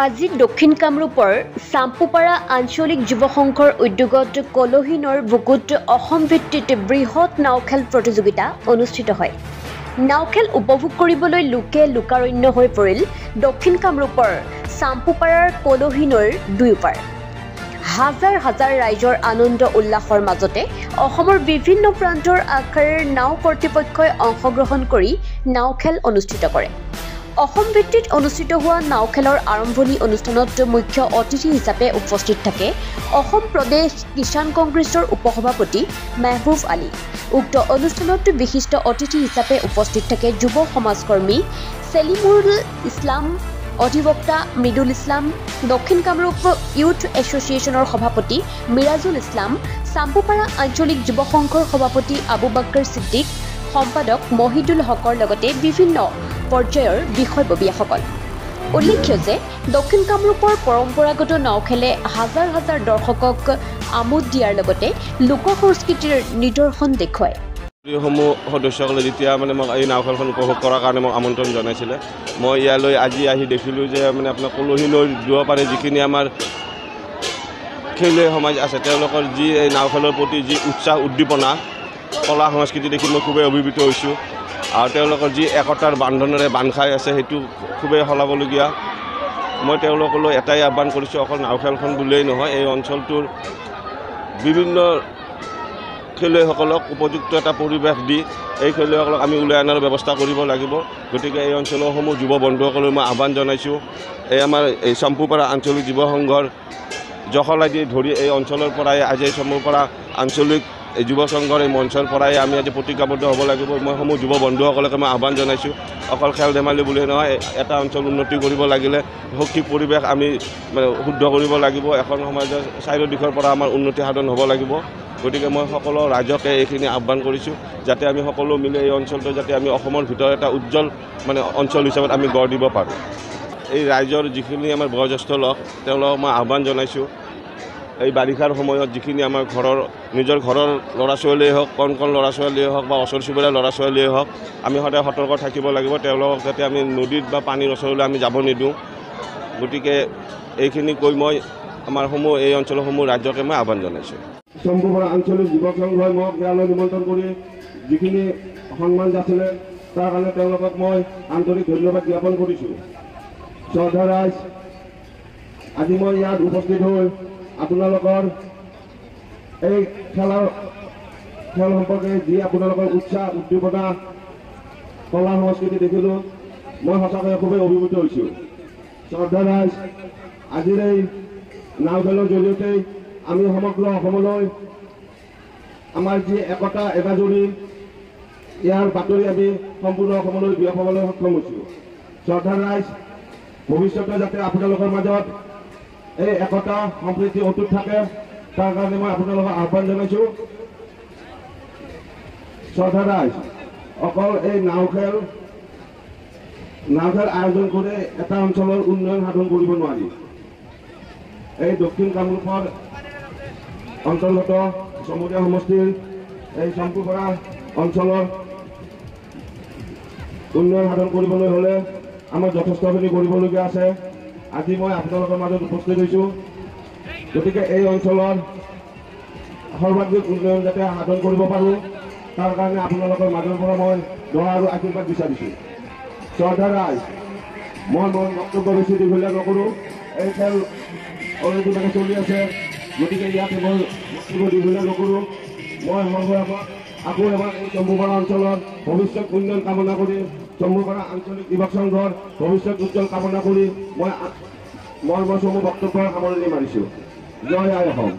আজি দক্ষিণ কামৰূপৰ চাম্পুপাৰা আঞ্চলিক যুৱ সংঘৰ উদ্যোগত কলহিনৰ বুকুত অসম ভিত্তিত বৃহৎ নাওখেল প্ৰতিযোগিতা অনুষ্ঠিত হয়। নাওখেল উপভোগ কৰিবলৈ লোকে লোকাৰণ্য হৈ পৰিল দক্ষিণ কামৰূপৰ চাম্পুপাৰাৰ কলহিনৰ দুয়োপাৰ। হাজাৰ হাজাৰ ৰাইজৰ আনন্দ উল্লাসৰ মাজতে অসমৰ বিভিন্ন প্ৰান্তৰ আখাড়াৰ নাও কৰ্তৃপক্ষই অংশগ্ৰহণ কৰি নাওখেল অনুষ্ঠিত কৰে। অসম ভিত্তিত অনুষ্ঠিত হোৱা নাওখেলৰ আৰম্ভণি অনুষ্ঠানত মুখ্য অতিথি হিচাপে উপস্থিত থাকে অসম প্ৰদেশ কিষাণ কংগ্ৰেছৰ উপসভাপতি মেহবুব আলী। উক্ত অনুষ্ঠানত বিশিষ্ট অতিথি হিচাপে উপস্থিত থাকে যুৱ সমাজকৰ্মী চেলিমুল ইছলাম, অধিবক্তা মৃদুল ইছলাম, দক্ষিণ কামৰূপ ইউথ এছ'চিয়েশ্যনৰ সভাপতি মিৰাজুল ইছলাম, চাম্পুপাৰা আঞ্চলিক যুৱ সংঘৰ সভাপতি আবু বাক্কৰ ছিদ্দিক, সম্পাদক মহিদুল হকৰ লগতে বিভিন্ন পৰ্যায়ৰ বিষয়ববীয়াসকল। উল্লেখ্য যে দক্ষিণ কামৰূপৰ পৰম্পৰাগত নাওখেলে হাজাৰ হাজাৰ দৰ্শকক আমোদ দিয়াৰ লগতে লোক সংস্কৃতিৰ নিদৰ্শন দেখুৱায়। সমূহ সদস্যসকলে যেতিয়া মোক এই নাওখেলখন উপভোগ কৰাৰ কাৰণে মোক আমন্ত্ৰণ জনাইছিলে, মই ইয়ালৈ আজি আহি দেখিলোঁ যে আপোনাৰ কলহি নৈৰ দুয়োপাৰে যিখিনি আমাৰ খেলুৱৈ সমাজ আছে তেওঁলোকৰ যি এই নাওখেলৰ প্ৰতি যি উৎসাহ উদ্দীপনা কলা সংস্কৃতি দেখি মই খুবেই অভিভূত হৈছোঁ। আৰু তেওঁলোকৰ যি একতাৰ বান্ধোনেৰে বান্ধ খাই আছে সেইটো খুবেই শলাগলগীয়া। মই তেওঁলোকলৈ এটাই আহ্বান কৰিছোঁ, অকল নাওখেলখন বুলিয়েই নহয়, এই অঞ্চলটোৰ বিভিন্ন খেলুৱৈসকলক উপযুক্ত এটা পৰিৱেশ দি এই খেলুৱৈসকলক আমি ওলাই অনাৰ ব্যৱস্থা কৰিব লাগিব। গতিকে এই অঞ্চলৰ সমূহ যুৱ বন্ধুসকললৈ মই আহ্বান জনাইছোঁ। এই আমাৰ এই চাম্পুপাৰা আঞ্চলিক যুৱ সংঘৰ জখলাদি ধৰি এই অঞ্চলৰ পৰাই আজি চাম্পুপাৰা আঞ্চলিক যুৱ সংঘৰ এই মঞ্চৰ পৰাই আমি আজি প্ৰতিজ্ঞাবদ্ধ হ'ব লাগিব। মই সমূহ যুৱ বন্ধুসকলকে মই আহ্বান জনাইছোঁ, অকল খেল ধেমালি বুলিয়ে নহয়, এটা অঞ্চল উন্নতি কৰিব লাগিলে শৈক্ষিক পৰিৱেশ আমি শুদ্ধ কৰিব লাগিব। এখন সমাজৰ চাৰিও দিশৰ পৰা আমাৰ উন্নতি সাধন হ'ব লাগিব। গতিকে মই সকলো ৰাইজকে এইখিনি আহ্বান কৰিছোঁ যাতে আমি সকলো মিলি এই অঞ্চলটো যাতে আমি অসমৰ ভিতৰত এটা উজ্জ্বল অঞ্চল হিচাপত আমি গঢ় দিব পাৰোঁ। এই ৰাইজৰ যিখিনি আমাৰ বয়োজ্যেষ্ঠ লোক তেওঁলোকক মই আহ্বান জনাইছোঁ, এই বাৰিষাৰ সময়ত যিখিনি আমাৰ নিজৰ ঘৰৰ ল'ৰা ছোৱালীয়ে হওক, কণ কণ ল'ৰা ছোৱালীয়ে হওক বা ওচৰ চুবুৰীয়া ল'ৰা ছোৱালীয়ে হওক, আমি সদায় সতৰ্ক থাকিব লাগিব। তেওঁলোকক যাতে আমি নদীত বা পানীৰ ওচৰলৈ আমি যাব নিদিওঁ। গতিকে এইখিনি কৈ মই আমাৰ এই অঞ্চলসমূহ ৰাজ্যকে মই আহ্বান জনাইছোঁ। চাম্পুপাৰা আঞ্চলিক যুৱ সংঘই মোক ইয়ালৈ নিমন্ত্ৰণ কৰি যিখিনি সন্মান যাচিলে তাৰ কাৰণে তেওঁলোকক মই আন্তৰিক ধন্যবাদ জ্ঞাপন কৰিছোঁ। শ্ৰদ্ধা ৰাইজ, আজি মই ইয়াত উপস্থিত হৈ আপোনালোকৰ এই খেল সম্পৰ্কে যি আপোনালোকৰ উৎসাহ উদ্দীপনা কলা সংস্কৃতি দেখিলোঁ, মই সঁচাকৈ খুবেই অভিভূত হৈছোঁ। শ্ৰদ্ধা ৰাইজ, আজিৰ এই নাওখেলৰ জৰিয়তে আমি সমগ্ৰ অসমলৈ আমাৰ যি একতা একাজৰি ইয়াৰ বাতৰি আমি সম্পূৰ্ণ অসমলৈ বিয়পাবলৈ সক্ষম হৈছোঁ। শ্ৰদ্ধা ৰাইজ, ভৱিষ্যতে যাতে আপোনালোকৰ মাজত এই একতা সম্প্ৰীতি অটুট থাকে তাৰ কাৰণে মই আপোনালোকক আহ্বান জনাইছোঁ। শ্ৰদ্ধা ৰাইজ, অকল এই নাওখেল আয়োজন কৰি এটা অঞ্চলৰ উন্নয়ন সাধন কৰিব নোৱাৰি। এই দক্ষিণ কামৰূপৰ অন্তৰ্গত চমুৰীয়া সমষ্টিৰ এই চাম্পুপাৰা অঞ্চলৰ উন্নয়ন সাধন কৰিবলৈ হ'লে আমাৰ যথেষ্টখিনি কৰিবলগীয়া আছে। আজি মই আপোনালোকৰ মাজত উপস্থিত হৈছোঁ। গতিকে এই অঞ্চলৰ সৰ্বাধিক উন্নয়ন যাতে সাধন কৰিব পাৰোঁ তাৰ কাৰণে আপোনালোকৰ মাজৰ পৰা মই দোৱা আৰু আশীৰ্বাদ বিচাৰিছোঁ। শ্ৰদ্ধা ৰাইজ, মই বক্তব্য বেছি দীঘলীয়া নকৰোঁ। এই খেল অলৰেডি চলি আছে, গতিকে ইয়াতে মই বক্তব্য দীঘলীয়া নকৰোঁ। মই আকৌ এবাৰ এই চাম্পুপাৰা অঞ্চলৰ ভৱিষ্যত উন্নয়ন কামনা কৰি চাম্পুপাৰা আঞ্চলিক যুৱক সংঘৰ ভৱিষ্যত উজ্জ্বল কামনা কৰি মই বক্তব্যৰ সামৰণি মাৰিছোঁ। জয় আই অসম।